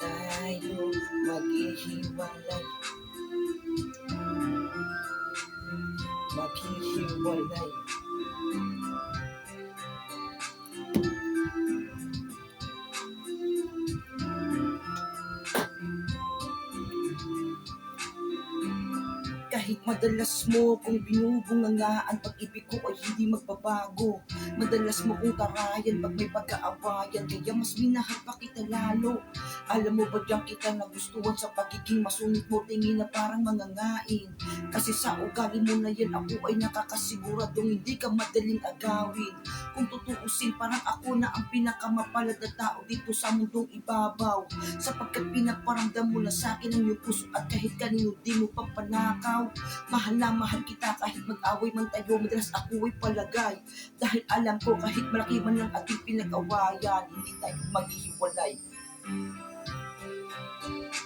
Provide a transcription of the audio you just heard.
Tayo maghihiwalay, maghihiwalay. Kahit madalas mo kung binubungangaan, pag-ibig ko ay hindi magbabago. Madalas mo kong tarayan pag may pag-aawayan, kaya mas minahal pa kita lalo. Alam mo ba dyan kita nagustuhan sa pagiging masungit mo, tingin na parang mangangain. Kasi sa ugali mo na yan ako ay nakakasiguradong hindi ka madaling agawin. Kung tutuusin parang ako na ang pinakamapalad na tao dito sa mundong ibabaw, sapagkat pinaparamdam mo na sa akin ang iyong puso at kahit kanino di mo papanakaw. Mahal na mahal kita kahit mag-away man tayo, madalas ako ay palagay. Dahil alam ko kahit malaki man lang ating pinag-awayan, hindi tayo maghihiwalay.